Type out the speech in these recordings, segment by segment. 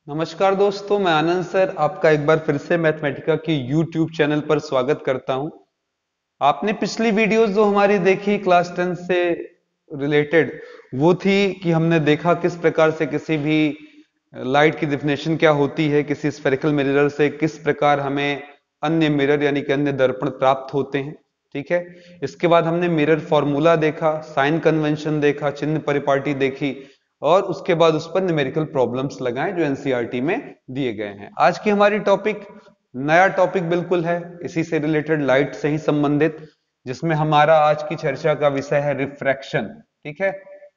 नमस्कार दोस्तों, मैं आनंद सर आपका एक बार फिर से मैथमेटिका के YouTube चैनल पर स्वागत करता हूं। आपने पिछली वीडियोस जो हमारी देखी क्लास 10 से रिलेटेड, वो थी कि हमने देखा किस प्रकार से किसी भी लाइट की डिफिनेशन क्या होती है, किसी स्फेरिकल मिरर से किस प्रकार हमें अन्य मिरर यानी कि अन्य दर्पण प्राप्त होते हैं। ठीक है, इसके बाद हमने मिरर फॉर्मूला देखा, साइन कन्वेंशन देखा, चिन्ह परिपाटी देखी और उसके बाद उस पर न्यूमेरिकल प्रॉब्लम्स लगाएं जो एनसीईआरटी में दिए गए हैं। आज की हमारी टॉपिक नया टॉपिक बिल्कुल है, इसी से रिलेटेड लाइट से ही संबंधित, जिसमें हमारा आज की चर्चा का विषय है रिफ्रैक्शन। ठीक है,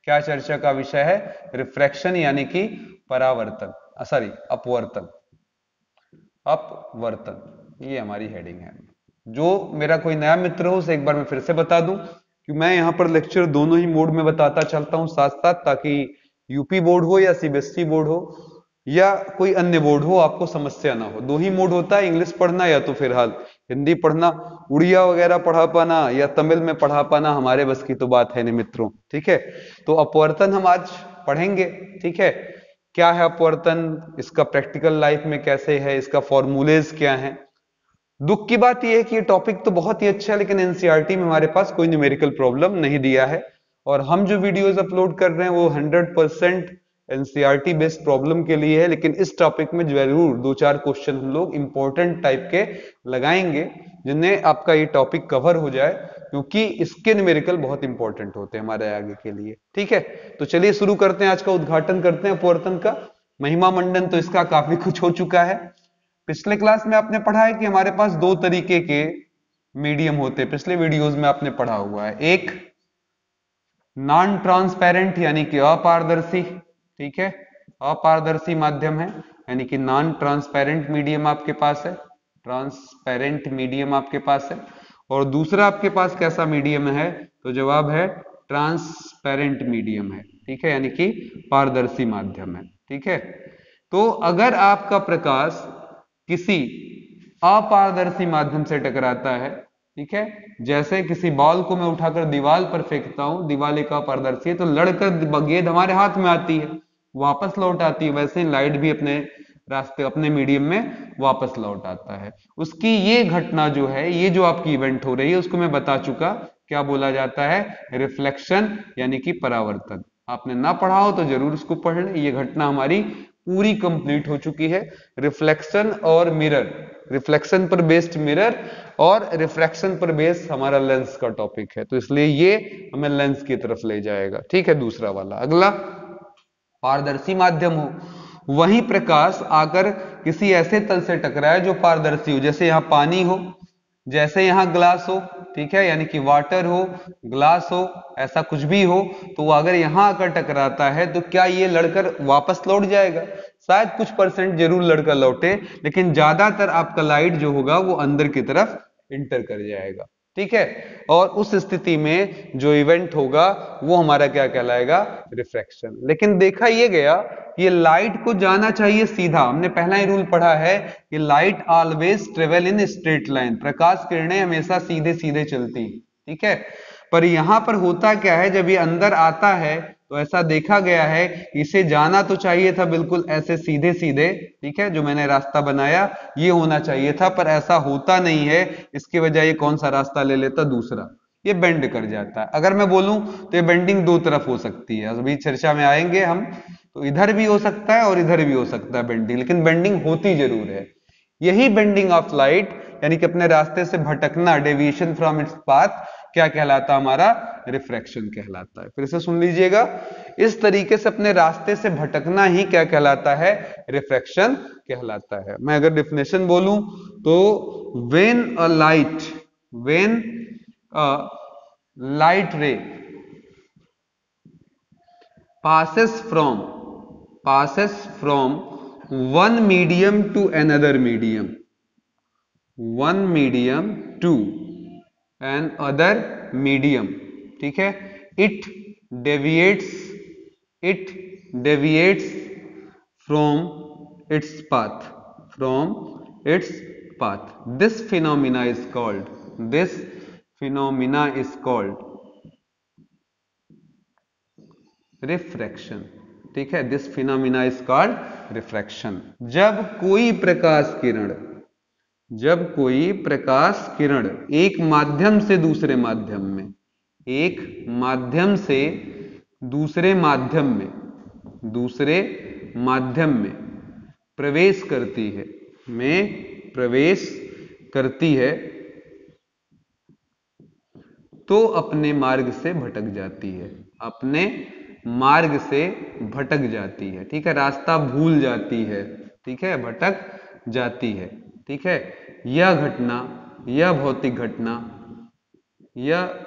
क्या चर्चा का विषय है? रिफ्रैक्शन यानी कि परावर्तन, सॉरी अपवर्तन। अपवर्तन ये हमारी हेडिंग है। जो मेरा कोई नया मित्र हो उसे एक बार मैं फिर से बता दूं कि मैं यहां पर लेक्चर दोनों ही मोड में बताता चलता हूं साथ साथ, ताकि यूपी बोर्ड हो या सीबीएसई बोर्ड हो या कोई अन्य बोर्ड हो, आपको समस्या ना हो। दो ही मोड होता है, इंग्लिश पढ़ना या तो फिलहाल हिंदी पढ़ना। उड़िया वगैरह पढ़ा पाना या तमिल में पढ़ा पाना हमारे बस की तो बात है नहीं मित्रों। ठीक है, तो अपवर्तन हम आज पढ़ेंगे। ठीक है, क्या है अपवर्तन, इसका प्रैक्टिकल लाइफ में कैसे है, इसका फॉर्मूलेज क्या है। दुख की बात यह है कि ये टॉपिक तो बहुत ही अच्छा है, लेकिन एनसीईआरटी में हमारे पास कोई न्यूमेरिकल प्रॉब्लम नहीं दिया है। और हम जो वीडियोस अपलोड कर रहे हैं वो 100% एनसीईआरटी बेस्ड प्रॉब्लम के लिए है, लेकिन इस टॉपिक में जरूर दो चार क्वेश्चन हम लोग इंपॉर्टेंट टाइप के लगाएंगे, जिन्हें आपका ये टॉपिक कवर हो जाए, क्योंकि इसके न्यूमेरिकल बहुत इंपॉर्टेंट होते हैं हमारे आगे के लिए। ठीक है, तो चलिए शुरू करते हैं, आज का उद्घाटन करते हैं अपवर्तन का। महिमा मंडन तो इसका काफी कुछ हो चुका है। पिछले क्लास में आपने पढ़ा है कि हमारे पास दो तरीके के मीडियम होते हैं, पिछले वीडियोस में आपने पढ़ा हुआ है। एक नॉन ट्रांसपेरेंट यानी कि अपारदर्शी। ठीक है, अपारदर्शी माध्यम है, यानी कि नॉन ट्रांसपेरेंट मीडियम आपके पास है, ट्रांसपेरेंट मीडियम आपके पास है। और दूसरा आपके पास कैसा मीडियम है? तो जवाब है ट्रांसपेरेंट मीडियम है। ठीक है, यानी कि पारदर्शी माध्यम है। ठीक है, तो अगर आपका प्रकाश किसी अपारदर्शी माध्यम से टकराता है, ठीक है, जैसे किसी बॉल को मैं उठाकर दीवार पर फेंकता हूं, दीवार एक अपारदर्शी है, तो लड़कर गेंद हमारे हाथ में आती है, वापस लौट आती है, वैसे ही लाइट भी अपने रास्ते अपने मीडियम में वापस लौट आता है। उसकी ये घटना जो है, ये जो आपकी इवेंट हो रही है, उसको मैं बता चुका, क्या बोला जाता है? रिफ्लेक्शन यानी कि परावर्तन। आपने ना पढ़ा हो तो जरूर उसको पढ़ लें, ये घटना हमारी पूरी कंप्लीट हो चुकी है। रिफ्लेक्शन और मिरर, रिफ्लेक्शन पर बेस्ड मिरर और रिफ्रैक्शन पर बेस्ड हमारा लेंस का टॉपिक है, तो इसलिए ये हमें लेंस की तरफ ले जाएगा। ठीक है, दूसरा वाला अगला, पारदर्शी माध्यम हो, वही प्रकाश आकर किसी ऐसे तल से टकराए जो पारदर्शी हो, जैसे यहां पानी हो, जैसे यहां ग्लास हो। ठीक है, यानी कि वाटर हो, ग्लास हो, ऐसा कुछ भी हो, तो वो अगर यहां आकर टकराता है तो क्या ये लड़कर वापस लौट जाएगा? शायद कुछ परसेंट जरूर लड़कर लौटे, लेकिन ज्यादातर आपका लाइट जो होगा वो अंदर की तरफ इंटर कर जाएगा। ठीक है, और उस स्थिति में जो इवेंट होगा वो हमारा क्या कहलाएगा? रिफ्रैक्शन। लेकिन देखा ये गया, ये लाइट को जाना चाहिए सीधा, हमने पहला ही रूल पढ़ा है कि light always travel in straight line, प्रकाश किरणें हमेशा सीधे सीधे चलती। ठीक है, पर यहां पर होता क्या है, जब ये अंदर आता है तो ऐसा देखा गया है, इसे जाना तो चाहिए था बिल्कुल ऐसे सीधे सीधे, ठीक है, जो मैंने रास्ता बनाया ये होना चाहिए था, पर ऐसा होता नहीं है। इसकी वजह ये कौन सा रास्ता ले लेता? दूसरा, ये बेंड कर जाता है। अगर मैं बोलूं तो ये बेंडिंग दो तरफ हो सकती है, अभी चर्चा में आएंगे हम, तो इधर भी हो सकता है और इधर भी हो सकता है बेंडिंग, लेकिन बेंडिंग होती जरूर है। यही बेंडिंग ऑफ लाइट यानी कि अपने रास्ते से भटकना, डेविएशन फ्रॉम इट्स पाथ, क्या कहलाता? हमारा रिफ्रैक्शन कहलाता है। फिर से सुन लीजिएगा, इस तरीके से अपने रास्ते से भटकना ही क्या कहलाता है? रिफ्रैक्शन कहलाता है। मैं अगर डेफिनेशन बोलूं तो when a light, when a light रे passes from one medium to another medium, one medium to another medium, ठीक है, it deviates, it deviates from its path, from its path. This phenomena is called, this phenomena is called refraction. ठीक है, this phenomena is called refraction. जब कोई प्रकाश किरण एक माध्यम से दूसरे माध्यम में प्रवेश करती है तो अपने मार्ग से भटक जाती है, ठीक है, रास्ता भूल जाती है, ठीक है, भटक जाती है, ठीक है। यह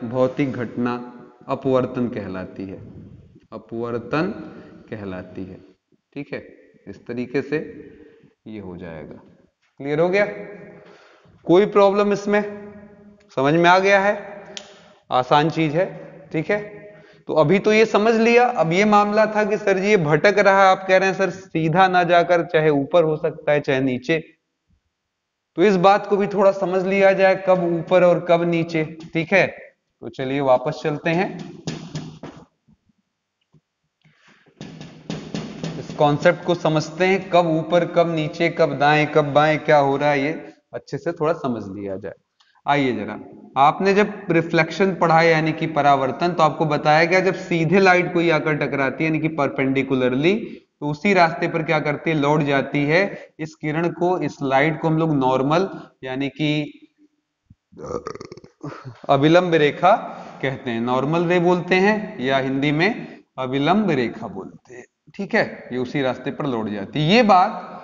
भौतिक घटना अपवर्तन कहलाती है, ठीक है। इस तरीके से ये हो जाएगा। क्लियर हो गया? कोई प्रॉब्लम इसमें? समझ में आ गया है? आसान चीज है, ठीक है। तो अभी तो ये समझ लिया। अब ये मामला था कि सर जी ये भटक रहा है, आप कह रहे हैं सर सीधा ना जाकर चाहे ऊपर हो सकता है चाहे नीचे, तो इस बात को भी थोड़ा समझ लिया जाए, कब ऊपर और कब नीचे, ठीक है। तो चलिए वापस चलते हैं, इस कॉन्सेप्ट को समझते हैं, कब ऊपर कब नीचे, कब दाएं कब बाएं, क्या हो रहा है, ये अच्छे से थोड़ा समझ लिया जाए। आइए जरा, आपने जब रिफ्लेक्शन पढ़ा यानी कि परावर्तन, तो आपको बताया गया जब सीधे लाइट कोई आकर टकराती है यानी कि परपेंडिकुलरली, तो उसी रास्ते पर क्या करती है, लौट जाती है। इस किरण को, इस लाइट को हम लोग नॉर्मल यानी कि अविलंब रेखा कहते हैं, नॉर्मल रे बोलते हैं या हिंदी में अविलंब रेखा बोलते हैं, ठीक है। ये उसी रास्ते पर लौट जाती है। ये बात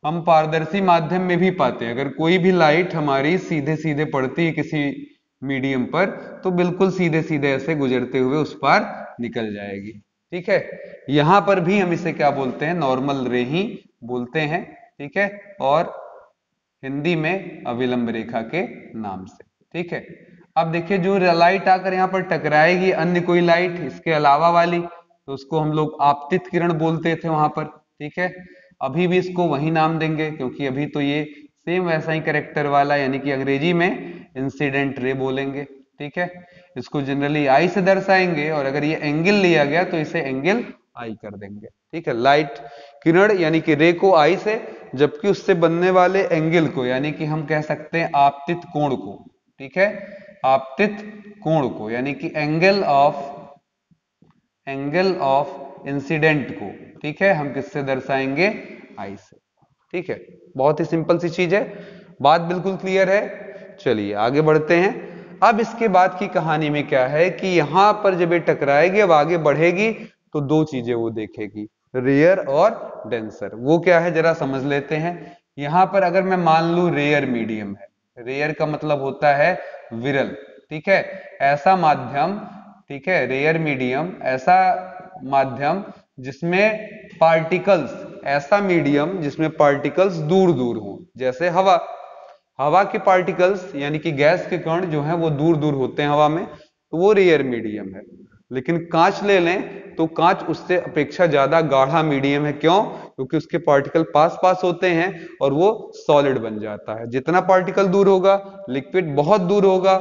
हम पारदर्शी माध्यम में भी पाते हैं। अगर कोई भी लाइट हमारी सीधे सीधे पड़ती है किसी मीडियम पर, तो बिल्कुल सीधे सीधे ऐसे गुजरते हुए उस पार निकल जाएगी, ठीक है। यहां पर भी हम इसे क्या बोलते हैं, नॉर्मल रे ही बोलते हैं, ठीक है, और हिंदी में अविलंब रेखा के नाम से, ठीक है। अब देखिए, जो लाइट आकर यहां पर टकराएगी अन्य कोई लाइट इसके अलावा वाली, तो उसको हम लोग आपतित किरण बोलते थे वहां पर, ठीक है। अभी भी इसको वही नाम देंगे, क्योंकि अभी तो ये सेम वैसा ही कैरेक्टर वाला, यानी कि अंग्रेजी में इंसिडेंट रे बोलेंगे, ठीक है। इसको जनरली आई से दर्शाएंगे, और अगर ये एंगल लिया गया तो इसे एंगल आई कर देंगे, ठीक है। लाइट किरण यानी कि रे को आई से, जबकि उससे बनने वाले एंगल को यानी कि हम कह सकते हैं आपतित कोण को, ठीक है, आपतित कोण को, यानी कि एंगल ऑफ इंसिडेंट को, ठीक है, हम किससे दर्शाएंगे, आई से, ठीक है। बहुत ही सिंपल सी चीज है, बात बिल्कुल क्लियर है। चलिए आगे बढ़ते हैं। अब इसके बाद की कहानी में क्या है कि यहां पर जब ये टकराएगी, अब आगे बढ़ेगी तो दो चीजें वो देखेगी, रेयर और डेंसर। वो क्या है जरा समझ लेते हैं। यहां पर अगर मैं मान लू रेयर मीडियम है, रेयर का मतलब होता है विरल, ठीक है, ऐसा माध्यम, ठीक है, रेयर मीडियम ऐसा माध्यम जिसमें पार्टिकल्स, ऐसा मीडियम जिसमें पार्टिकल्स दूर दूर हों, जैसे हवा के पार्टिकल्स यानी कि गैस के कण जो हैं वो दूर दूर होते हैं हवा में, तो वो रेयर मीडियम है। लेकिन कांच ले लें तो कांच उससे अपेक्षा ज्यादा गाढ़ा मीडियम है। क्यों? क्योंकि उसके पार्टिकल पास पास होते हैं और वो सॉलिड बन जाता है। जितना पार्टिकल दूर होगा, लिक्विड बहुत दूर होगा,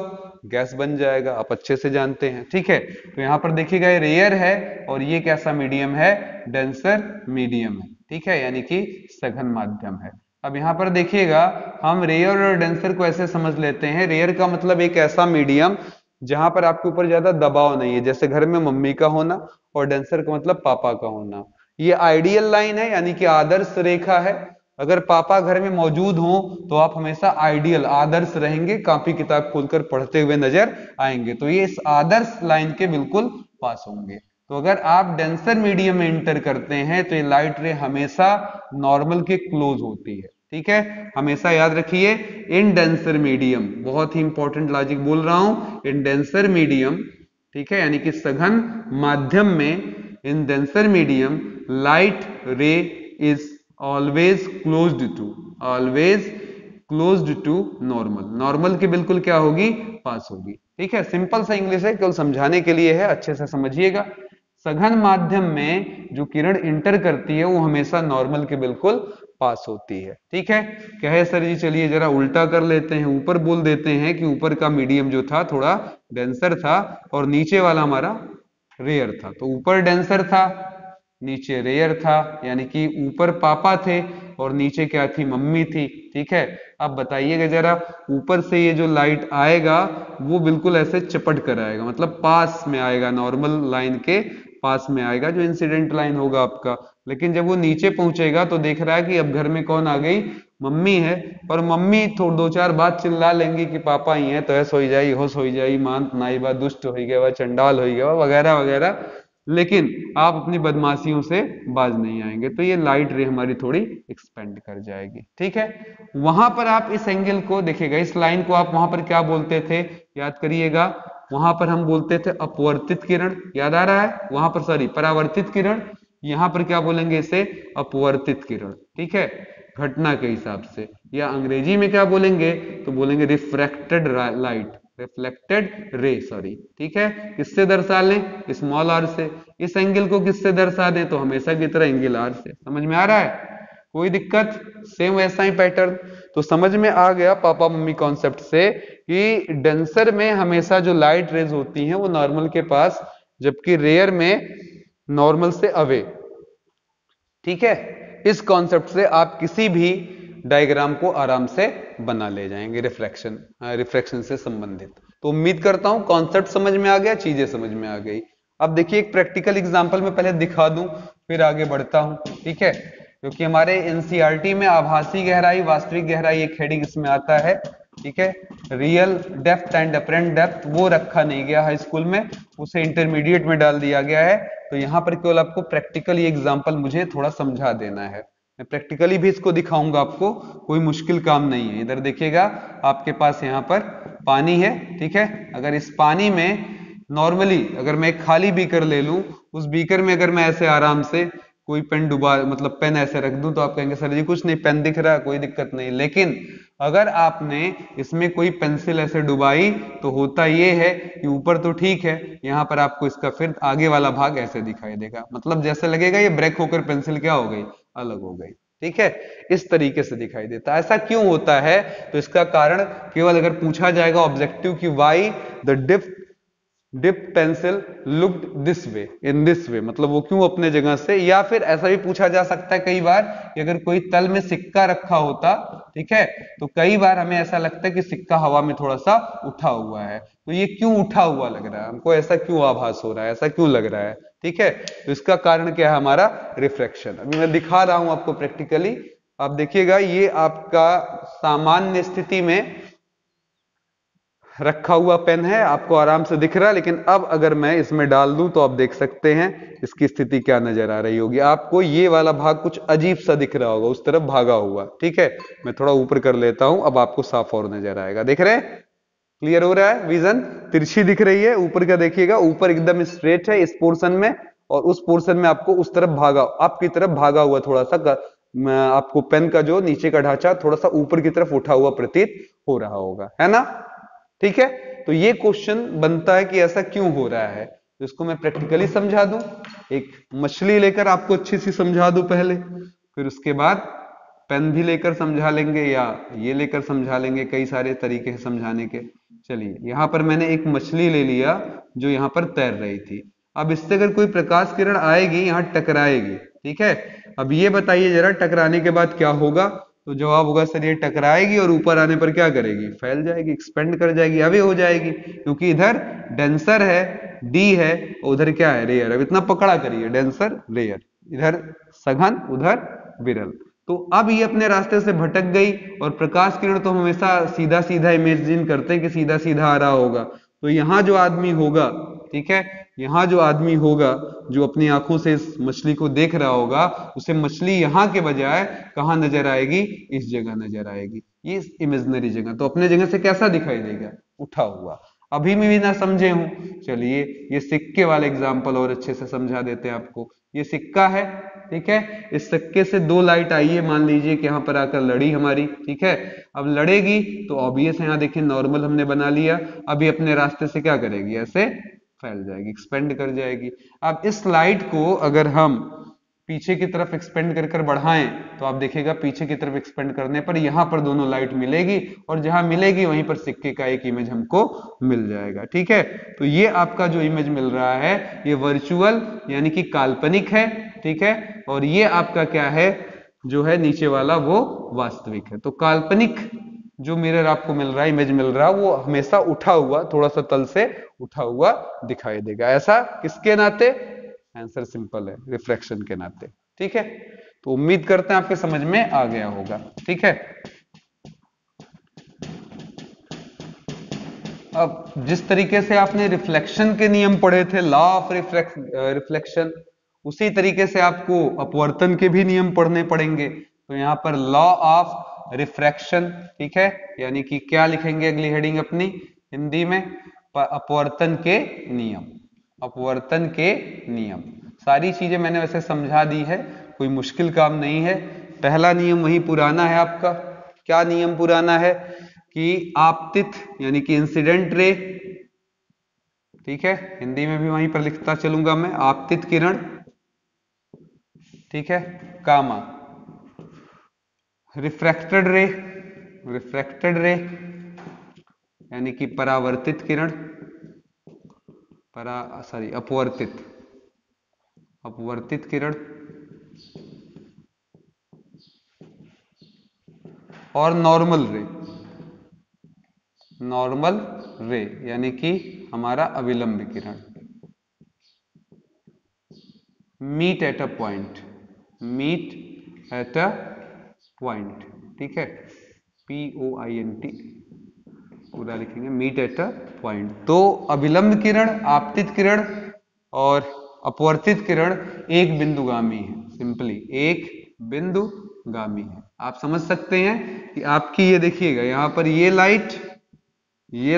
गैस बन जाएगा, आप अच्छे से जानते हैं, ठीक है। तो यहां पर देखिएगा ये रेयर है और ये कैसा मीडियम है, डेंसर मीडियम है, ठीक है, यानी कि सघन माध्यम है। अब यहां पर देखिएगा, हम रेयर और डेंसर को ऐसे समझ लेते हैं, रेयर का मतलब एक ऐसा मीडियम जहां पर आपके ऊपर ज्यादा दबाव नहीं है, जैसे घर में मम्मी का होना, और डेंसर का मतलब पापा का होना। ये आइडियल लाइन है यानी कि आदर्श रेखा है। अगर पापा घर में मौजूद हो तो आप हमेशा आइडियल, आदर्श रहेंगे, कॉपी किताब खोलकर पढ़ते हुए नजर आएंगे, तो ये इस आदर्श लाइन के बिल्कुल पास होंगे। तो अगर आप डेंसर मीडियम में एंटर करते हैं तो ये लाइट रे हमेशा नॉर्मल के क्लोज होती है, ठीक है, हमेशा याद रखिए। इन डेंसर मीडियम, बहुत ही इंपॉर्टेंट लॉजिक बोल रहा हूं, इन डेंसर मीडियम, ठीक है, यानी कि सघन माध्यम में, in denser medium light ray is always closed to normal, normal के बिल्कुल क्या होगी, पास होगी, ठीक है। सिंपल सा इंग्लिश है, केवल समझाने के लिए है, अच्छे से समझिएगा। सघन माध्यम में जो किरण इंटर करती है वो हमेशा नॉर्मल के बिल्कुल पास होती है, ठीक है। कहे सर जी चलिए जरा उल्टा कर लेते हैं, ऊपर बोल देते हैं कि ऊपर का मीडियम जो था थोड़ा डेंसर था और नीचे वाला हमारा रेयर था। तो ऊपर डेंसर था नीचे रेयर था, यानी कि ऊपर पापा थे और नीचे क्या थी, मम्मी थी। ठीक है, अब बताइएगा जरा, ऊपर से ये जो लाइट आएगा वो बिल्कुल ऐसे चपट कर आएगा, मतलब पास में आएगा, नॉर्मल लाइन के पास में आएगा जो इंसिडेंट लाइन होगा आपका। लेकिन जब वो नीचे पहुंचेगा तो देख रहा है कि अब घर में कौन आ गई, मम्मी है। और मम्मी थोड़ी दो चार बात चिल्ला लेंगी कि पापा ही है तो ऐसा हो जाई, होश हो जाई, मान नाई बा, दुष्ट हो गया वह, चंडाल हो गया वगैरह वगैरह। लेकिन आप अपनी बदमाशियों से बाज नहीं आएंगे, तो ये लाइट रे हमारी थोड़ी एक्सपेंड कर जाएगी। ठीक है, वहां पर आप इस एंगल को देखिएगा, इस लाइन को आप वहां पर क्या बोलते थे, याद करिएगा, वहां पर हम बोलते थे अपवर्तित किरण, याद आ रहा है, वहां पर सॉरी परावर्तित किरण, यहां पर क्या बोलेंगे इसे, अपवर्तित किरण। ठीक है, घटना के हिसाब से, या अंग्रेजी में क्या बोलेंगे, तो बोलेंगे refracted light, reflected ray sorry. ठीक है, किससे दर्शा लें, स्मॉल आर से। इस एंगल को किससे दर्शा दें, तो हमेशा की तरह एंगल आर से। समझ में आ रहा है, कोई दिक्कत, सेम वैसा ही पैटर्न। तो समझ में आ गया पापा मम्मी कॉन्सेप्ट से कि डेंसर में हमेशा जो लाइट रेज होती हैं वो नॉर्मल के पास, जबकि रेयर में नॉर्मल से अवे। ठीक है, इस कॉन्सेप्ट से आप किसी भी डायग्राम को आराम से बना ले जाएंगे रिफ्रैक्शन से संबंधित। तो उम्मीद करता हूं कॉन्सेप्ट समझ में आ गया, चीजें समझ में आ गई। अब देखिए एक प्रैक्टिकल एग्जांपल में पहले दिखा दूं, फिर आगे बढ़ता हूं। ठीक है, क्योंकि हमारे एनसीईआरटी में आभासी गहराई वास्तविक गहराई एक हेडिंग इसमें आता है। ठीक है, real depth and apparent depth वो रखा नहीं गया हाई स्कूल में, उसे इंटरमीडिएट में डाल दिया गया है। तो यहाँ पर केवल आपको प्रैक्टिकल ये एग्जांपल मुझे थोड़ा समझा देना है, मैं प्रैक्टिकली भी इसको दिखाऊंगा आपको, कोई मुश्किल काम नहीं है। इधर देखिएगा, आपके पास यहाँ पर पानी है। ठीक है, अगर इस पानी में नॉर्मली अगर मैं एक खाली बीकर ले लूं, उस बीकर में अगर मैं ऐसे आराम से कोई पेन डुबा, मतलब पेन ऐसे रख दूं, तो आप कहेंगे सर जी कुछ नहीं, पेन दिख रहा है, कोई दिक्कत नहीं। लेकिन अगर आपने इसमें कोई पेंसिल ऐसे डुबाई, तो होता ये है कि ऊपर तो ठीक है, यहाँ पर आपको इसका फिर आगे वाला भाग ऐसे दिखाई देगा, मतलब जैसे लगेगा ये ब्रेक होकर पेंसिल क्या हो गई, अलग हो गई। ठीक है, इस तरीके से दिखाई देता है। ऐसा क्यों होता है, तो इसका कारण केवल अगर पूछा जाएगा ऑब्जेक्टिव कि why the dip pencil looked this way in this way, मतलब वो क्यों अपने जगह से, या फिर ऐसा भी पूछा जा सकता है कई बार कि अगर कोई तल में सिक्का रखा होता, ठीक है, तो कई बार हमें ऐसा लगता है कि सिक्का हवा में थोड़ा सा उठा हुआ है, तो ये क्यों उठा हुआ लग रहा है हमको, ऐसा क्यों आभास हो रहा है, ऐसा क्यों लग रहा है। ठीक है, तो इसका कारण क्या है, हमारा रिफ्रैक्शन। अभी मैं दिखा रहा हूं आपको प्रैक्टिकली, आप देखिएगा, ये आपका सामान्य स्थिति में रखा हुआ पेन है, आपको आराम से दिख रहा है। लेकिन अब अगर मैं इसमें डाल दूं तो आप देख सकते हैं इसकी स्थिति क्या नजर आ रही होगी आपको, ये वाला भाग कुछ अजीब सा दिख रहा होगा, उस तरफ भागा हुआ। ठीक है, मैं थोड़ा ऊपर कर लेता हूं, अब आपको साफ और नजर आएगा, देख रहे हैं, क्लियर हो रहा है, विजन तिरछी दिख रही है। ऊपर का देखिएगा, ऊपर एकदम स्ट्रेट है इस पोर्शन में, और उस पोर्शन में आपको उस तरफ भागा, आपकी तरफ भागा हुआ थोड़ा सा, आपको पेन का जो नीचे का ढांचा थोड़ा सा ऊपर की तरफ उठा हुआ प्रतीत हो रहा होगा, है ना। ठीक है, तो ये क्वेश्चन बनता है कि ऐसा क्यों हो रहा है, तो इसको मैं प्रैक्टिकली समझा दूं, एक मछली लेकर आपको अच्छी सी समझा दूं पहले, फिर उसके बाद पेन भी लेकर समझा लेंगे, या ये लेकर समझा लेंगे, कई सारे तरीके हैं समझाने के। चलिए, यहां पर मैंने एक मछली ले लिया जो यहां पर तैर रही थी। अब इससे अगर कोई प्रकाश किरण आएगी, यहां टकराएगी। ठीक है, अब ये बताइए जरा, टकराने के बाद क्या होगा, तो जवाब होगा सर ये टकराएगी और ऊपर आने पर क्या करेगी, फैल जाएगी, एक्सपेंड कर जाएगी, अवे हो जाएगी, क्योंकि इधर डेंसर है, डी है, और उधर क्या है, रेयर। अब इतना पकड़ा करिए, डेंसर रेयर, इधर सघन उधर विरल। तो अब ये अपने रास्ते से भटक गई, और प्रकाश किरण तो हमेशा सीधा सीधा इमेजिन करते हैं कि सीधा सीधा आ रहा होगा, तो यहां जो आदमी होगा, ठीक है, यहां जो आदमी होगा जो अपनी आंखों से इस मछली को देख रहा होगा, उसे मछली यहां के बजाय कहां नजर आएगी, इस जगह नजर आएगी, ये इमेजिनरी जगह, तो अपने जगह से कैसा दिखाई देगा, उठा हुआ। अभी भी ना समझे हूं, चलिए ये सिक्के वाले एग्जाम्पल और अच्छे से समझा देते हैं आपको। ये सिक्का है, ठीक है, इस सिक्के से दो लाइट आई है, मान लीजिए कि यहां पर आकर लड़ी हमारी, ठीक है, अब लड़ेगी तो ऑब्वियस है, यहां देखिए नॉर्मल हमने बना लिया, अभी अपने रास्ते से क्या करेगी, ऐसे फैल जाएगी, एक्सपेंड कर जाएगी। अब इस लाइट को अगर हम पीछे की तरफ एक्सपेंड कर कर बढ़ाएं, तो आप देखिएगा पीछे की तरफ एक्सपेंड करने पर यहां पर दोनों लाइट मिलेगी, और जहां मिलेगी वहीं पर सिक्के का एक इमेज हमको मिल जाएगा। ठीक है, तो ये आपका जो इमेज मिल रहा है ये वर्चुअल यानी कि काल्पनिक है। ठीक है, और ये आपका क्या है, जो है नीचे वाला वो वास्तविक है। तो काल्पनिक जो मिरर आपको मिल रहा है, इमेज मिल रहा है, वो हमेशा उठा हुआ, थोड़ा सा तल से उठा हुआ दिखाई देगा। ऐसा किसके नाते? आंसर सिंपल है, रिफ्लेक्शन के नाते। ठीक है, तो उम्मीद करते हैं आपके समझ में आ गया होगा। ठीक है, अब जिस तरीके से आपने रिफ्लेक्शन के नियम पढ़े थे, लॉ ऑफ रिफ्लेक्शन, उसी तरीके से आपको अपवर्तन के भी नियम पढ़ने पड़ेंगे। तो यहां पर लॉ ऑफ रिफ्रैक्शन, ठीक है, यानी कि क्या लिखेंगे अगली हेडिंग अपनी हिंदी में? अपवर्तन के नियम। अपवर्तन के नियम, सारी चीजें मैंने वैसे समझा दी है, कोई मुश्किल काम नहीं है। पहला नियम वही पुराना है आपका। क्या नियम पुराना है? कि आपतित यानी कि इंसिडेंट रे, ठीक है, हिंदी में भी वहीं पर लिखता चलूंगा मैं, आपतित किरण, ठीक है, कामा रिफ्रैक्टेड रे, रिफ्रैक्टेड रे यानी कि परावर्तित किरण, अपवर्तित, अपवर्तित किरण, और नॉर्मल रे, नॉर्मल रे यानी कि हमारा अविलंब किरण। Meet at a point, meet at a point, ठीक है, POINT पूरा लिखेंगे, मीट एट अ पॉइंट। तो अविलंब किरण, आपतित किरण और अपवर्तित किरण एक बिंदुगामी है, सिंपली एक बिंदुगामी है। आप समझ सकते हैं कि आपकी ये देखिएगा यहां पर ये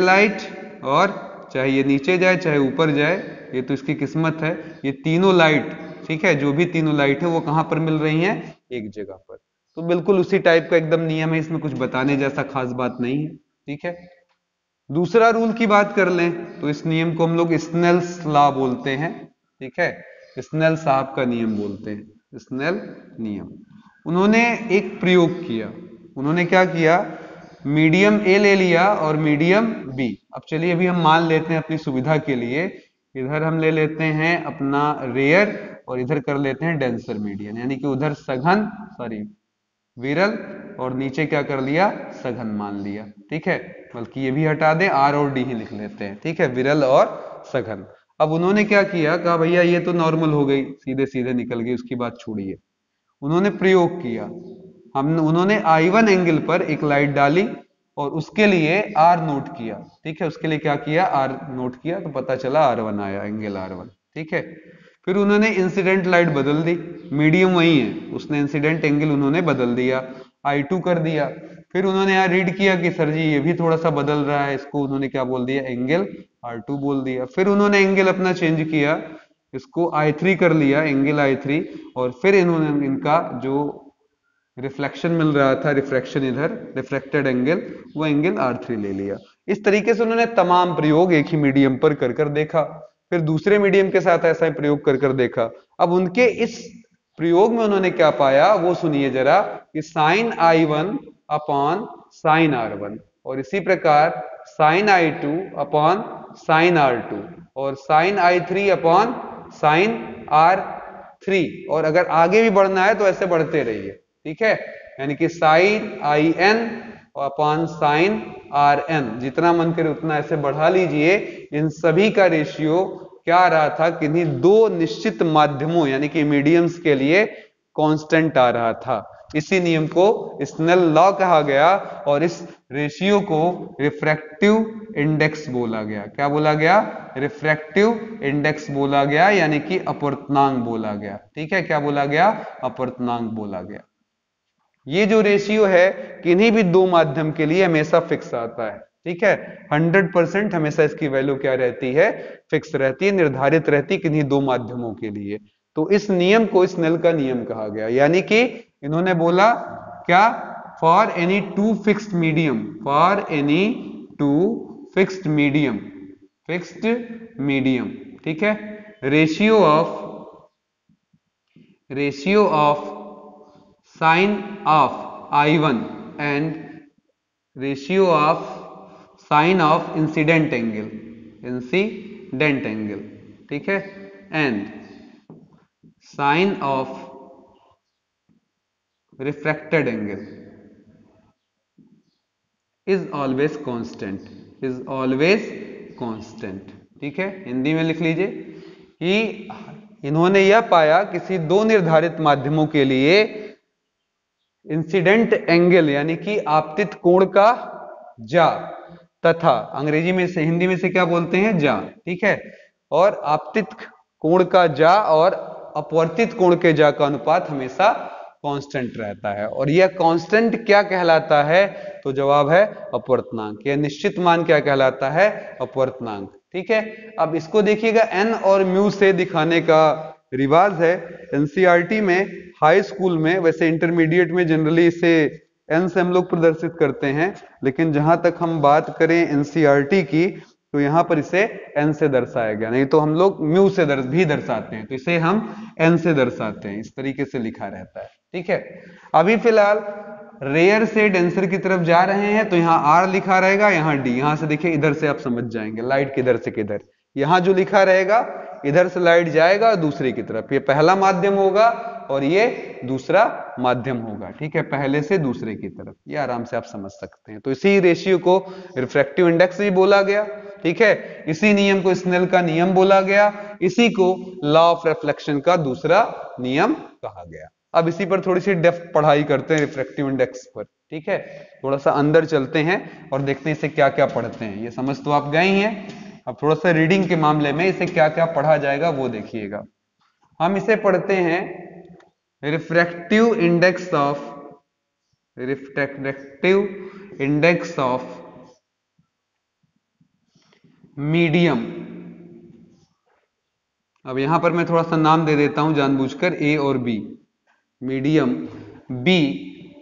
लाइट और चाहे ये नीचे जाए चाहे ऊपर जाए, ये तो इसकी किस्मत है, ये तीनों लाइट, ठीक है, जो भी तीनों लाइट है वो कहां पर मिल रही हैं? एक जगह पर। तो बिल्कुल उसी टाइप का एकदम नियम है, इसमें कुछ बताने जैसा खास बात नहीं है। ठीक है, दूसरा रूल की बात कर लें तो इस नियम को हम लोग स्नेल्स लॉ बोलते हैं। ठीक है, स्नेल साहब का नियम बोलते हैं, स्नेल नियम। उन्होंने एक प्रयोग किया, उन्होंने क्या किया? मीडियम ए ले लिया और मीडियम बी। अब चलिए अभी हम मान लेते हैं अपनी सुविधा के लिए, इधर हम ले लेते हैं अपना रेयर और इधर कर लेते हैं डेंसर मीडियम, यानी कि उधर सघन, विरल, और नीचे क्या कर लिया? सघन मान लिया। ठीक है, बल्कि ये भी हटा दें, आर और डी ही लिख लेते हैं। ठीक है, विरल और सघन। अब उन्होंने क्या किया, कहा भैया ये तो नॉर्मल हो गई, सीधे सीधे निकल गई, उसकी बात छोड़िए। उन्होंने प्रयोग किया, उन्होंने I1 एंगल पर एक लाइट डाली और उसके लिए R नोट किया। ठीक है, उसके लिए क्या किया? R नोट किया, तो पता चला R1 आया, एंगल R1। ठीक है, फिर उन्होंने इंसिडेंट लाइट बदल दी, मीडियम वही है, उसने इंसिडेंट एंगल उन्होंने बदल दिया, I2 कर दिया। फिर उन्होंने यहाँ रीड किया कि सर जी ये भी थोड़ा सा बदल रहा है, इसको उन्होंने क्या बोल दिया? एंगल R2 बोल दिया। फिर उन्होंने एंगल अपना चेंज किया, इसको I3 कर लिया, एंगल I3, और फिर इन्होंने इनका जो रिफ्लेक्शन मिल रहा था, रिफ्रैक्शन इधर, रिफ्रैक्टेड एंगल, वो एंगल R3 ले लिया। इस तरीके से उन्होंने तमाम प्रयोग एक ही मीडियम पर कर कर देखा, फिर दूसरे मीडियम के साथ ऐसा ही प्रयोग कर कर देखा। अब उनके इस प्रयोग में उन्होंने क्या पाया वो सुनिए जरा, कि sign I1 upon sine R1, और इसी प्रकार sign I2 upon sine R2, और sign I3 upon sine R3, और अगर आगे भी बढ़ना है तो ऐसे बढ़ते रहिए। ठीक है, यानी कि sine IN upon sine RN, जितना मन करे उतना ऐसे बढ़ा लीजिए। इन सभी का रेशियो क्या आ रहा था? किन्हीं दो निश्चित माध्यमों यानी कि मीडियम्स के लिए कांस्टेंट आ रहा था। इसी नियम को स्नेल लॉ कहा गया, और इस रेशियो को रिफ्रैक्टिव इंडेक्स बोला गया। क्या बोला गया? रिफ्रैक्टिव इंडेक्स बोला गया, यानी कि अपवर्तनांक बोला गया। ठीक है, क्या बोला गया? अपवर्तनांक बोला गया। ये जो रेशियो है किन्हीं भी दो माध्यम के लिए हमेशा फिक्स आता है। ठीक है, 100% हमेशा इसकी वैल्यू क्या रहती है? फिक्स रहती है, निर्धारित रहती है किन्हीं दो माध्यमों के लिए। तो इस नियम को स्नेल का नियम कहा गया, यानी कि इन्होंने बोला क्या? For any two fixed medium, for any two fixed medium, fixed medium, ठीक है, ratio of sine of I1 and ratio of sine of incident angle, ठीक है, and sine of refracted angle is always constant, is always constant. ठीक है, हिंदी में लिख लीजिए कि इन्होंने यह पाया किसी दो निर्धारित माध्यमों के लिए इंसिडेंट एंगल यानी कि आपतित कोण का जा तथा अंग्रेजी में से हिंदी में से क्या बोलते हैं, जा। ठीक है, और आपतित कोण का जा और अपवर्तित कोण के जा का अनुपात हमेशा कांस्टेंट रहता है। और यह कांस्टेंट क्या कहलाता है, तो जवाब है अपवर्तनांक। यह निश्चित मान क्या कहलाता है, अपवर्तनांक। ठीक है, अब इसको देखिएगा एन और म्यू से दिखाने का रिवाज है एनसीईआरटी में, हाई स्कूल में। वैसे इंटरमीडिएट में जनरली इसे एन से हम लोग प्रदर्शित करते हैं, लेकिन जहां तक हम बात करें एनसीईआरटी की तो यहां पर इसे एन से दर्शाया गया, नहीं तो हम लोग म्यू से भी दर्शाते हैं, तो इसे हम एन से दर्शाते हैं। इस तरीके से लिखा रहता है। ठीक है, अभी फिलहाल रेयर से डेंसर की तरफ जा रहे हैं तो यहाँ आर लिखा रहेगा, यहाँ डी। यहां से देखिए इधर से आप समझ जाएंगे लाइट किधर से किधर, यहाँ जो लिखा रहेगा इधर से लाइट जाएगा दूसरी की तरफ, ये पहला माध्यम होगा और ये दूसरा माध्यम होगा। ठीक है, पहले से दूसरे की तरफ, ये आराम से आप समझ सकते हैं। तो इसी रेशियो को रिफ्रैक्टिव इंडेक्स भी बोला गया। ठीक है, इसी नियम को स्नेल का नियम बोला गया, इसी को लॉ ऑफ रिफ्लेक्शन का दूसरा नियम कहा गया। अब इसी पर थोड़ी सी डेप्थ पढ़ाई करते हैं रिफ्रैक्टिव इंडेक्स पर। ठीक है, थोड़ा सा अंदर चलते हैं और देखते हैं इसे क्या क्या पढ़ते हैं। ये समझ तो आप गए ही हैं, अब थोड़ा सा रीडिंग के मामले में इसे क्या क्या पढ़ा जाएगा वो देखिएगा। हम इसे पढ़ते हैं रिफ्रैक्टिव इंडेक्स ऑफ मीडियम। अब यहां पर मैं थोड़ा सा नाम दे देता हूं जानबूझकर, ए और B. Medium B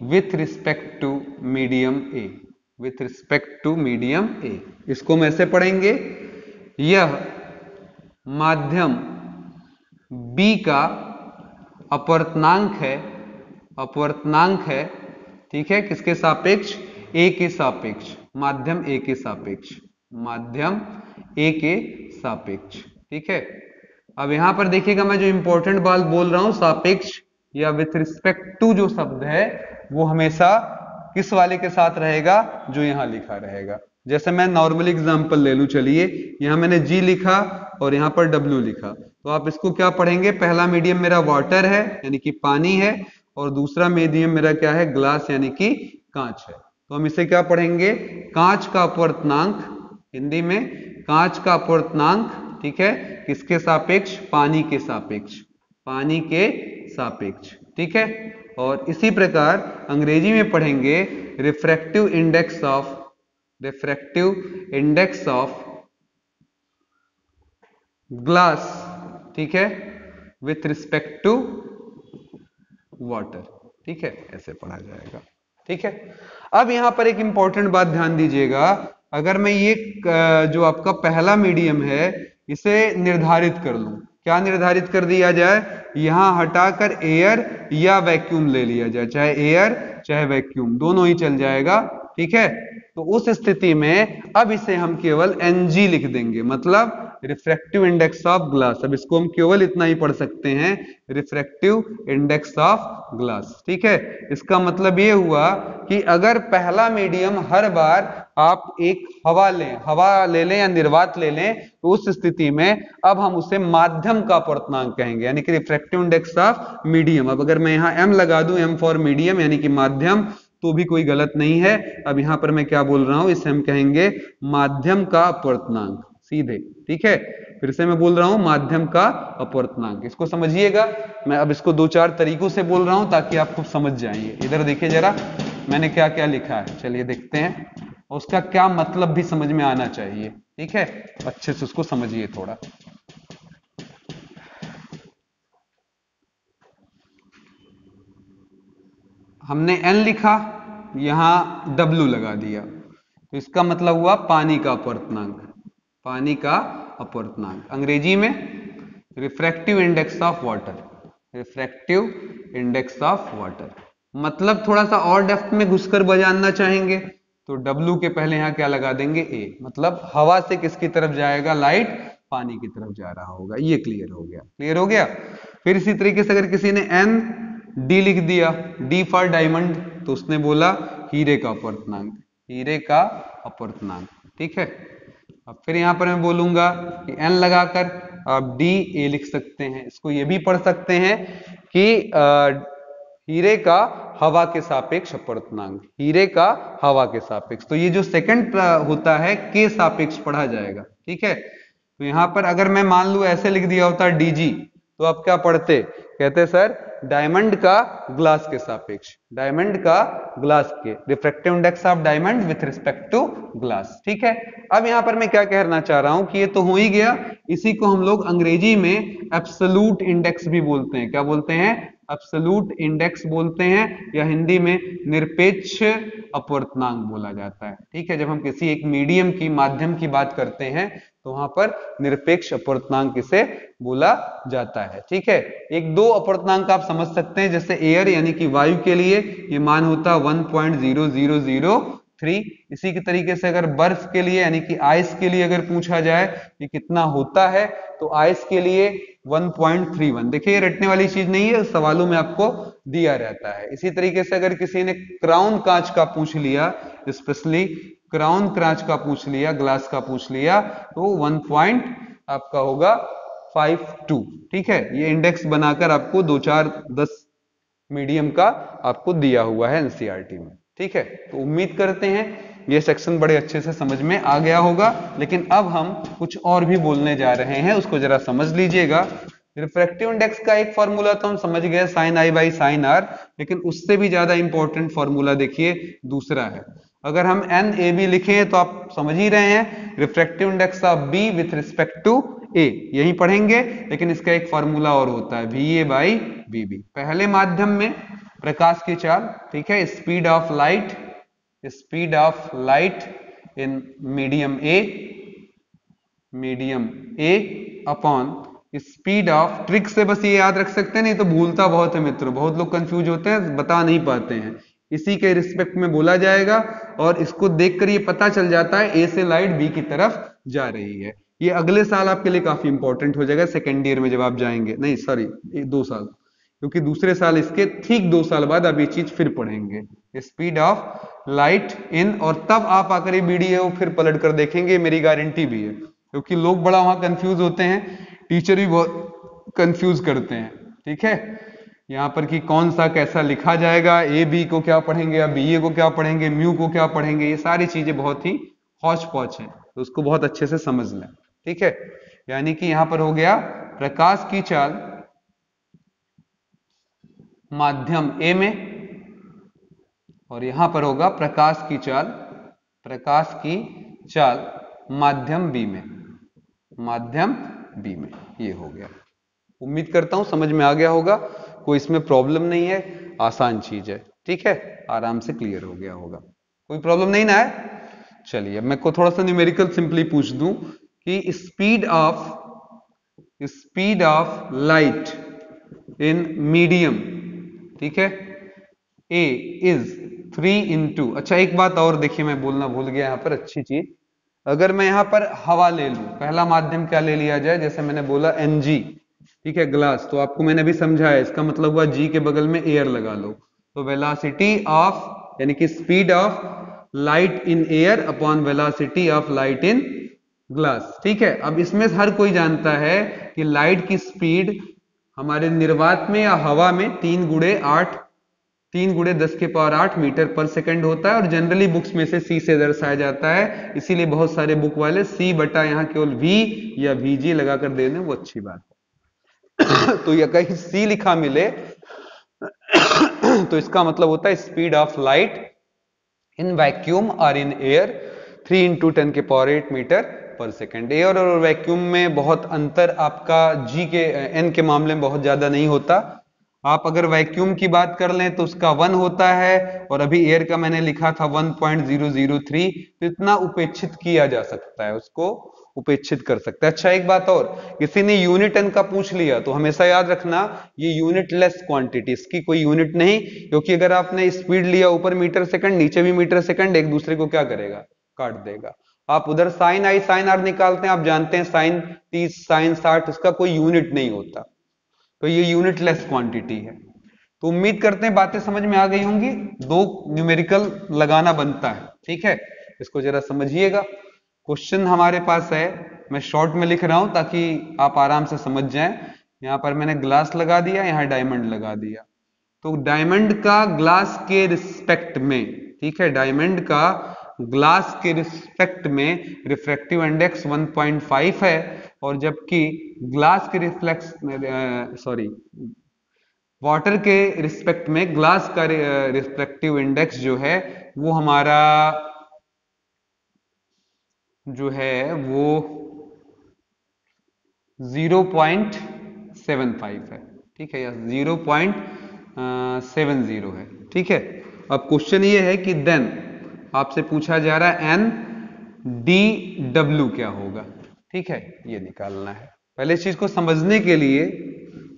with respect to medium A, with respect to medium A. इसको हम ऐसे पढ़ेंगे, यह माध्यम बी का अपवर्तनांक है। ठीक है, किसके सापेक्ष, ए के सापेक्ष, माध्यम ए के सापेक्ष, माध्यम ए के सापेक्ष। ठीक है, अब यहां पर देखिएगा मैं जो इंपॉर्टेंट बात बोल रहा हूं, सापेक्ष या विथ रिस्पेक्ट टू जो शब्द है वो हमेशा किस वाले के साथ रहेगा, जो यहां लिखा रहेगा। जैसे मैं नॉर्मल एग्जांपल ले लूं, चलिए यहां मैंने जी लिखा और यहां पर डब्ल्यू लिखा, तो आप इसको क्या पढ़ेंगे, पहला मीडियम मेरा वाटर है यानी कि पानी है, और दूसरा मीडियम मेरा क्या है, ग्लास यानी कि कांच है। तो हम इसे क्या पढ़ेंगे, कांच का अपवर्तनांक, हिंदी में कांच का अपवर्तनांक। ठीक है, किसके सापेक्ष, पानी के सापेक्ष, पानी के सापेक्ष। ठीक है, और इसी प्रकार अंग्रेजी में पढ़ेंगे रिफ्रैक्टिव इंडेक्स ऑफ ग्लास। ठीक है, विथ रिस्पेक्ट टू वाटर। ठीक है, ऐसे पढ़ा जाएगा। ठीक है, अब यहां पर एक इंपॉर्टेंट बात ध्यान दीजिएगा, अगर मैं ये जो आपका पहला मीडियम है इसे निर्धारित कर लूं, क्या निर्धारित कर दिया जाए, यहां हटाकर एयर या वैक्यूम ले लिया जाए, चाहे एयर चाहे वैक्यूम दोनों ही चल जाएगा। ठीक है, तो उस स्थिति में अब इसे हम केवल एनजी लिख देंगे, मतलब रिफ्रैक्टिव इंडेक्स ऑफ ग्लास। अब इसको हम केवल इतना ही पढ़ सकते हैं, रिफ्रैक्टिव इंडेक्स ऑफ ग्लास। ठीक है, इसका मतलब ये हुआ कि अगर पहला मीडियम हर बार आप एक हवा ले लें या निर्वात ले लें, तो उस स्थिति में अब हम उसे माध्यम का अपवर्तनांक कहेंगे, यानी कि रिफ्रैक्टिव इंडेक्स ऑफ मीडियम। अब अगर मैं यहां एम लगा दूं, एम फॉर मीडियम यानी कि माध्यम, तो भी कोई गलत नहीं है। अब यहां पर मैं क्या बोल रहा हूं, इसे हम कहेंगे माध्यम का अपवर्तनांक सीधे। ठीक है, फिर से मैं बोल रहा हूं माध्यम का अपवर्तनांक। इसको समझिएगा, मैं अब इसको दो चार तरीकों से बोल रहा हूं ताकि आप खूब समझ जाएंगे। इधर देखिए जरा मैंने क्या क्या लिखा है, चलिए देखते हैं, और उसका क्या मतलब भी समझ में आना चाहिए। ठीक है, अच्छे से उसको समझिए थोड़ा। हमने एन लिखा, यहां डब्ल्यू लगा दिया, तो इसका मतलब हुआ पानी का अपवर्तनांक, पानी का अपवर्तनांक। अंग्रेजी में refractive index of water, refractive index of water. मतलब थोड़ा सा और डेप्थ में घुसकर जानना चाहेंगे तो W के पहले यहां क्या लगा देंगे, A, मतलब हवा से किसकी तरफ जाएगा, लाइट पानी की तरफ जा रहा होगा। ये क्लियर हो गया, क्लियर हो गया। फिर इसी तरीके से अगर किसी ने एन डी लिख दिया, डी फॉर डायमंड, तो उसने बोला हीरे का अपवर्तनांक, हीरे का अपवर्तनांक। ठीक है, अब फिर यहां पर मैं बोलूंगा कि एन लगाकर आप डी ए लिख सकते हैं। इसको ये भी पढ़ सकते हैं कि हीरे का हवा के सापेक्ष अपवर्तनांक, हीरे का हवा के सापेक्ष। तो ये जो सेकंड होता है के सापेक्ष पढ़ा जाएगा। ठीक है, तो यहां पर अगर मैं मान लू ऐसे लिख दिया होता डीजी, तो आप क्या पढ़ते, कहते सर डायमंड का ग्लास के सापेक्ष, डायमंड का ग्लास के, refractive index of diamond with respect to glass. ठीक है, अब यहां पर मैं क्या कहना चाह रहा हूं कि ये तो हो ही गया, इसी को हम लोग अंग्रेजी में एब्सोल्यूट इंडेक्स भी बोलते हैं। क्या बोलते हैं? एब्सोल्यूट इंडेक्स बोलते हैं, या हिंदी में निरपेक्ष अपवर्तनांक बोला जाता है। ठीक है, जब हम किसी एक मीडियम की, माध्यम की बात करते हैं तो वहां पर निरपेक्ष अपवर्तनांक इसे बोला जाता है। ठीक है, एक दो अपवर्तनांक आप समझ सकते हैं, जैसे एयर यानी कि वायु के लिए ये मान होता 1.0003। इसी के तरीके से अगर बर्फ के लिए यानी कि आइस के लिए अगर पूछा जाए ये कितना होता है, तो आइस के लिए 1.31। देखिए ये रटने वाली चीज नहीं है, सवालों में आपको दिया रहता है। इसी तरीके से अगर किसी ने क्राउन कांच का पूछ लिया, स्पेशली क्राउन कांच का पूछ लिया, ग्लास का पूछ लिया, तो 1 पॉइंट आपका होगा 52। ठीक है, ये इंडेक्स बनाकर आपको 2, 4, 10 मीडियम का आपको दिया हुआ है एनसीईआरटी में। ठीक है, तो उम्मीद करते हैं ये सेक्शन बड़े अच्छे से समझ में आ गया होगा। लेकिन अब हम कुछ और भी बोलने जा रहे हैं, उसको जरा समझ लीजिएगा। रिफ्रैक्टिव इंडेक्स का एक फॉर्मूला तो हम समझ गए, sine I by sine R, लेकिन उससे भी ज्यादा इंपॉर्टेंट फॉर्मूला देखिए दूसरा है। अगर हम एन ए बी लिखें तो आप समझ ही रहे हैं, refractive index of B with respect to A, यही पढ़ेंगे। लेकिन इसका एक फॉर्मूला और होता है, V A by B B. पहले माध्यम में प्रकाश की चाल, ठीक है, speed of light, speed of light in medium A upon speed of, trick से बस ये याद रख सकते हैं, नहीं तो भूलता बहुत है मित्रों, बहुत लोग कंफ्यूज होते हैं, बता नहीं पाते हैं। इसी के रिस्पेक्ट में बोला जाएगा और इसको देखकर ये पता चल जाता है ए से लाइट बी की तरफ जा रही है। ये अगले साल आपके लिए काफी इंपॉर्टेंट हो जाएगा, सेकेंड ईयर में जब आप जाएंगे, नहीं सॉरी 2 साल, क्योंकि दूसरे साल इसके ठीक 2 साल बाद आप ये चीज फिर पढ़ेंगे, स्पीड ऑफ लाइट इन, और तब आप आकर ये वीडियो फिर पलट कर देखेंगे, मेरी गारंटी भी है, क्योंकि लोग बड़ा वहां कंफ्यूज होते हैं, टीचर भी बहुत कंफ्यूज करते हैं। ठीक है, यहाँ पर कि कौन सा कैसा लिखा जाएगा, ए बी को क्या पढ़ेंगे या बी ए को क्या पढ़ेंगे, म्यू को क्या पढ़ेंगे, ये सारी चीजें बहुत ही हौच पौच है, तो उसको बहुत अच्छे से समझ लें। ठीक है, यानी कि यहां पर हो गया प्रकाश की चाल माध्यम ए में, और यहां पर होगा प्रकाश की चाल माध्यम बी में, माध्यम बी में। ये हो गया, उम्मीद करता हूं समझ में आ गया होगा, कोई इसमें प्रॉब्लम नहीं है, आसान चीज है। ठीक है, आराम से क्लियर हो गया होगा, कोई प्रॉब्लम नहीं ना है। चलिए, मैं को थोड़ा सा न्यूमेरिकल सिंपली पूछ दूं कि speed of light in medium, ठीक है, ए इज 3 into, अच्छा एक बात और देखिए, मैं बोलना भूल गया यहां पर, अच्छी चीज, अगर मैं यहां पर हवा ले लूं, पहला माध्यम क्या ले लिया जाए, जैसे मैंने बोला Ng, ठीक है, ग्लास, तो आपको मैंने अभी समझाया, इसका मतलब हुआ G के बगल में एयर लगा लो, तो वेलोसिटी ऑफ यानी कि speed of light in air upon velocity of light in glass. ठीक है, अब इसमें हर कोई जानता है कि लाइट की स्पीड हमारे निर्वात में या हवा में 3 गुणे 10⁸ मीटर पर सेकंड होता है, और जनरली बुक्स में से सी से दर्शाया जाता है, इसीलिए बहुत सारे बुक वाले सी बटा यहां केवल वी या वीजी लगाकर दे दें, वो अच्छी बात है। तो ये कहीं सी लिखा मिले तो इसका मतलब होता है speed of light in vacuum और इन एयर 3 × 10⁸ मीटर पर सेकेंड। एयर और वैक्यूम में बहुत अंतर आपका जी के एन के मामले में बहुत ज्यादा नहीं होता। आप अगर वैक्यूम की बात कर लें तो उसका 1 होता है, और अभी एयर का मैंने लिखा था 1.003, तो इतना उपेक्षित किया जा सकता है, उसको उपेक्षित कर सकता है। अच्छा एक बात और, किसी ने यूनिट एन का पूछ लिया तो हमेशा याद रखना ये यूनिट लेस क्वांटिटी, इसकी कोई यूनिट नहीं, क्योंकि अगर आपने स्पीड लिया ऊपर मीटर सेकंड, नीचे भी मीटर सेकंड, एक दूसरे को क्या करेगा, काट देगा। आप उधर साइन आई साइन आर निकालते हैं, आप जानते हैं साइन 30 साइन 60, इसका कोई यूनिट नहीं होता। तो ये यूनिटलेस क्वांटिटी है। तो उम्मीद करते हैं बातें समझ में आ गई होंगी। दो न्यूमेरिकल लगाना बनता है, ठीक है, इसको जरा समझिएगा। क्वेश्चन हमारे पास है, मैं शॉर्ट में लिख रहा हूं ताकि आप आराम से समझ जाएं। यहां पर मैंने ग्लास लगा दिया, यहां डायमंड लगा दिया। तो डायमंड का ग्लास के रिस्पेक्ट में, ठीक है, डायमंड का ग्लास के रिस्पेक्ट में रिफ्रैक्टिव इंडेक्स 1.5 है, और जबकि ग्लास के वाटर के रिस्पेक्ट में ग्लास का रिफ्रैक्टिव इंडेक्स जो है वो हमारा जो है वो 0.75 है, ठीक है, या 0.70 है, ठीक है। अब क्वेश्चन ये है कि देन आपसे पूछा जा रहा है एन डी डब्ल्यू क्या होगा, ठीक है, ये निकालना है। पहले इस चीज को समझने के लिए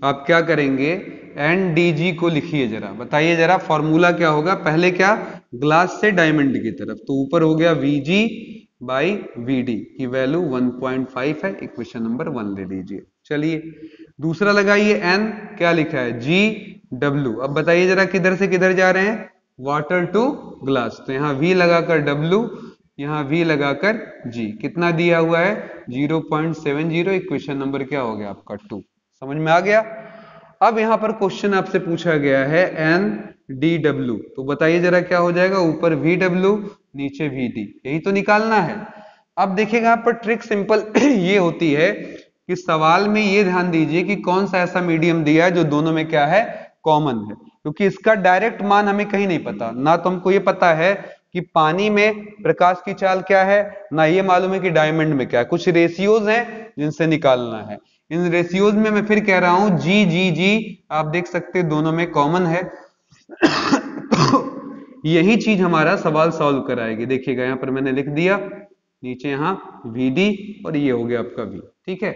आप क्या करेंगे, एन डी जी को लिखिए जरा, बताइए जरा फॉर्मूला क्या होगा। पहले क्या, ग्लास से डायमंड की तरफ, तो ऊपर हो गया वीजी बाई वीडी की वैल्यू 1.5 है, इक्वेशन नंबर 1 ले लीजिए। चलिए दूसरा लगाइए, एन क्या लिखा है, जी डब्ल्यू। अब बताइए जरा किधर से किधर जा रहे हैं, वाटर टू ग्लास, तो यहां वी लगाकर डब्ल्यू, यहां वी लगाकर जी, कितना दिया हुआ है 0.70, इक्वेशन नंबर क्या हो गया आपका 2। समझ में आ गया। अब यहां पर क्वेश्चन आपसे पूछा गया है एन डी डब्ल्यू, तो बताइए जरा क्या हो जाएगा, ऊपर वी डब्ल्यू नीचे वी डी, यही तो निकालना है। अब देखिएगा यहाँ पर ट्रिक सिंपल ये होती है कि सवाल में ये ध्यान दीजिए कि कौन सा ऐसा मीडियम दिया है जो दोनों में क्या है, कॉमन है, क्योंकि इसका डायरेक्ट मान हमें कहीं नहीं पता ना, तो हमको ये पता है कि पानी में प्रकाश की चाल क्या है, ना ये मालूम है कि डायमंड में क्या है। कुछ रेशियोज हैं जिनसे निकालना है, इन रेशियोज में मैं फिर कह रहा हूं जी जी जी, आप देख सकते हैं दोनों में कॉमन है। तो यही चीज हमारा सवाल सॉल्व कराएगी। देखिएगा यहां पर मैंने लिख दिया, नीचे यहां VD और ये हो गया आपका V, ठीक है।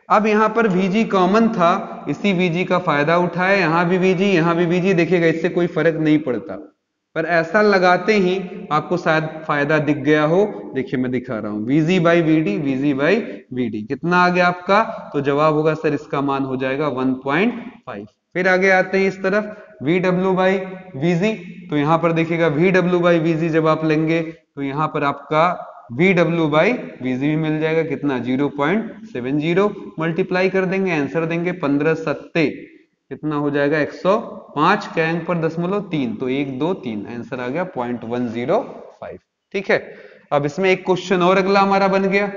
अब यहां पर VG कॉमन था, इसी VG का फायदा उठाया, यहां भी VG यहां भी VG, देखिएगा इससे कोई फर्क नहीं पड़ता, पर ऐसा लगाते ही आपको शायद फायदा दिख गया हो। देखिए मैं दिखा रहा हूं, VG by VD, VG by VD कितना आ गया आपका, तो जवाब होगा सर इसका मान हो जाएगा 1.5। फिर आगे आते हैं इस तरफ, VW बाई VG, तो यहां पर देखिएगा VW बाई VG जब आप लेंगे तो यहां पर आपका VW बाई VG भी मिल जाएगा, कितना 0.70, मल्टीप्लाई कर देंगे, आंसर देंगे 15 सत्ते कितना हो जाएगा 105 के अंक पर 0.3, तो 1 2 3 आंसर आ गया 0.105, ठीक है। अब इसमें एक क्वेश्चन और अगला हमारा बन गया,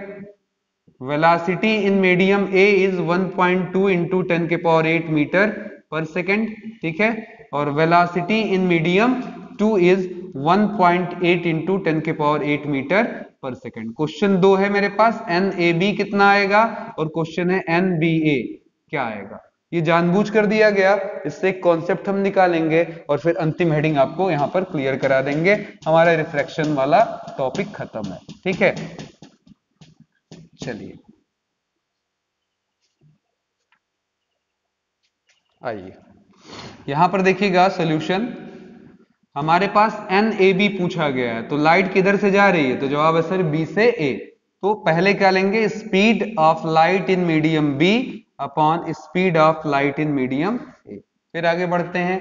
velocity in medium A is 1.2 into 10 के पावर 8 मीटर पर सेकेंड, ठीक है, और velocity in medium 2 is 1.8 into 10 के पावर 8 मीटर पर सेकेंड। क्वेश्चन 2 है मेरे पास, NAB कितना आएगा, और क्वेश्चन है NBA क्या आएगा। ये जानबूझ कर दिया गया, इससे एक कॉन्सेप्ट हम निकालेंगे और फिर अंतिम हेडिंग आपको यहां पर क्लियर करा देंगे, हमारा रिफ्रैक्शन वाला टॉपिक खत्म है, ठीक है। चलिए आइए यहां पर देखिएगा सॉल्यूशन, हमारे पास NAB पूछा गया है, तो लाइट किधर से जा रही है, तो जवाब है सर B से A। तो पहले क्या लेंगे, speed of light in medium B upon speed of light in medium A। फिर आगे बढ़ते हैं,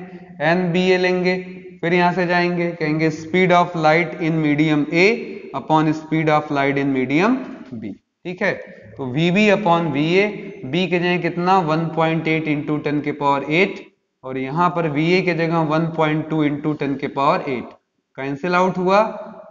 NBA लेंगे, फिर यहां से जाएंगे, कहेंगे speed of light in medium A upon speed of light in medium B, ठीक है। तो VB अपॉन VA, B के जगह कितना 1.8 इंटू 10 के पावर 8, और यहां पर VA के जगह 1.2 इंटू 10 के पावर 8, कैंसिल आउट हुआ,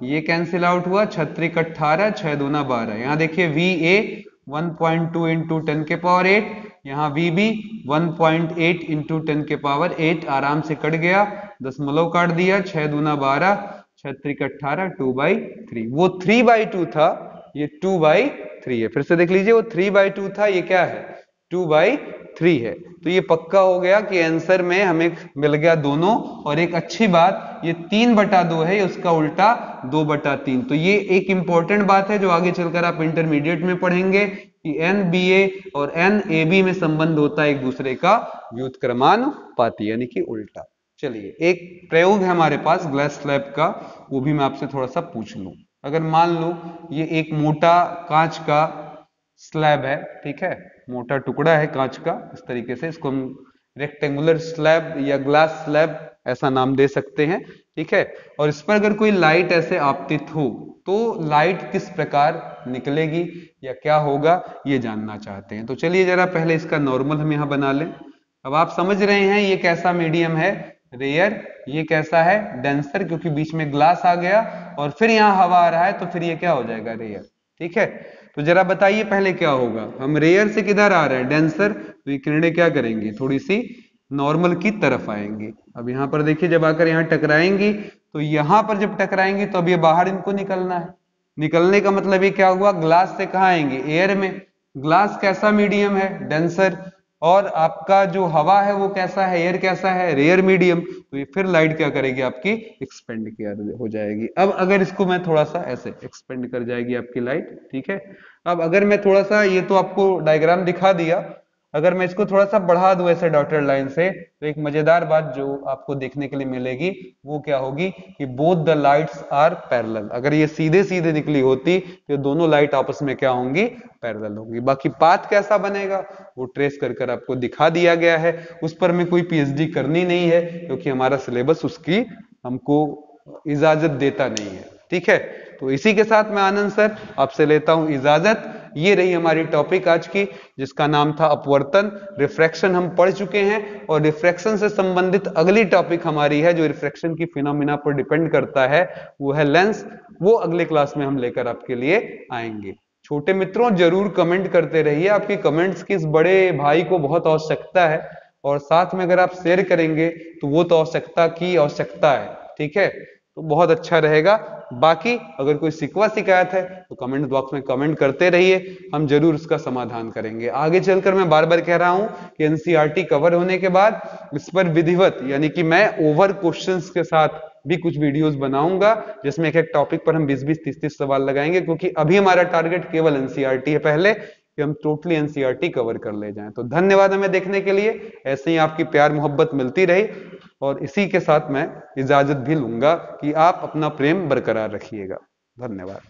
ये कैंसिल आउट हुआ, 6 18 6 दूना 12, यहां देखिए VA 1.2 इंटू 10 के पावर 8, यहां VB 1.8 इंटू 10 के पावर 8, आराम से कट गया, दशमलव काट दिया, 6 दूना 12 6 18 2/3, वो 3/2 था, ये 2/3 है। फिर से देख लीजिए, वो 3/2 था, ये क्या है 2/3 है। तो ये पक्का हो गया कि आंसर में हमें मिल गया दोनों, और एक अच्छी बात, ये 3/2 है, उसका उल्टा 2/3। तो ये एक इंपॉर्टेंट बात है जो आगे चलकर आप इंटरमीडिएट में पढ़ेंगे कि NBA और NAB में संबंध होता है एक दूसरे का व्युत्क्रमानुपाती, यानी कि उल्टा। चलिए एक प्रयोग है हमारे पास ग्लास स्लैब का, वो भी मैं आपसे थोड़ा सा पूछ लूं। अगर मान लो ये एक मोटा कांच का स्लैब है, ठीक है, मोटा टुकड़ा है कांच का, इस तरीके से इसको हम रेक्टेंगुलर स्लैब या ग्लास स्लैब ऐसा नाम दे सकते हैं, ठीक है। और इस पर अगर कोई लाइट ऐसे आपतित हो तो लाइट किस प्रकार निकलेगी या क्या होगा, ये जानना चाहते हैं। तो चलिए जरा पहले इसका नॉर्मल हम यहाँ बना लें। अब आप समझ रहे हैं ये कैसा मीडियम है, रेयर। ये कैसा है, डेंसर, क्योंकि बीच में ग्लास आ गया और फिर यहाँ हवा आ रहा है तो फिर ये क्या हो जाएगा, रेयर, ठीक है। तो जरा बताइए पहले क्या होगा, हम रेयर से किधर आ रहे हैं, डेंसर, तो ये किरणें क्या करेंगी, थोड़ी सी नॉर्मल की तरफ आएंगी। अब यहाँ पर देखिए जब आकर यहाँ टकराएंगी तो यहाँ पर जब टकराएंगी तो अब ये बाहर इनको निकलना है। निकलने का मतलब ये क्या हुआ, ग्लास से कहाँ आएंगे, एयर में। ग्लास कैसा मीडियम है, डेंसर, और आपका जो हवा है वो कैसा है, एयर कैसा है, रेयर मीडियम। तो ये फिर लाइट क्या करेगी आपकी, एक्सपेंड किया हो जाएगी। अब अगर इसको मैं थोड़ा सा ऐसे एक्सपेंड कर जाएगी आपकी लाइट, ठीक है। अब अगर मैं थोड़ा सा, ये तो आपको डायग्राम दिखा दिया, अगर मैं इसको थोड़ा सा बढ़ा दूं ऐसे डॉटेड लाइन से, तो एक मजेदार बात जो आपको देखने के लिए मिलेगी वो क्या होगी कि both the lights are parallel. अगर ये सीधे सीधे निकली होती तो दोनों लाइट आपस में क्या होंगी, पैरेलल होंगी। बाकी पाथ कैसा बनेगा वो ट्रेस कर कर आपको दिखा दिया गया है, उस पर में कोई पीएचडी करनी नहीं है क्योंकि हमारा सिलेबस उसकी हमको इजाजत देता नहीं है, ठीक है। तो इसी के साथ मैं आनंद सर आपसे लेता हूं इजाजत। ये रही हमारी टॉपिक आज की, जिसका नाम था अपवर्तन। रिफ्रैक्शन हम पढ़ चुके हैं और रिफ्रैक्शन से संबंधित अगली टॉपिक हमारी है जो रिफ्रैक्शन की फिनोमिना पर डिपेंड करता है, वो है लेंस। वो अगले क्लास में हम लेकर आपके लिए आएंगे। छोटे मित्रों जरूर कमेंट करते रहिए, आपके कमेंट्स की इस बड़े भाई को बहुत आवश्यकता है, और साथ में अगर आप शेयर करेंगे तो वो तो आवश्यकता की आवश्यकता है, ठीक है, तो बहुत अच्छा रहेगा। बाकी अगर कोई शिकवा शिकायत है तो कमेंट बॉक्स में कमेंट करते रहिए, हम जरूर उसका समाधान करेंगे। आगे चलकर मैं बार बार कह रहा हूं कि एनसीईआरटी कवर होने के बाद इस पर विधिवत, यानी कि मैं ओवर क्वेश्चंस के साथ भी कुछ वीडियोस बनाऊंगा, जिसमें एक एक टॉपिक पर हम 20-20, 30-30 सवाल लगाएंगे, क्योंकि अभी हमारा टारगेट केवल एनसीईआरटी है पहले, कि हम टोटली एनसीईआरटी कवर कर ले जाएं। तो धन्यवाद हमें देखने के लिए, ऐसे ही आपकी प्यार मोहब्बत मिलती रही, और इसी के साथ मैं इजाजत भी लूंगा कि आप अपना प्रेम बरकरार रखिएगा। धन्यवाद।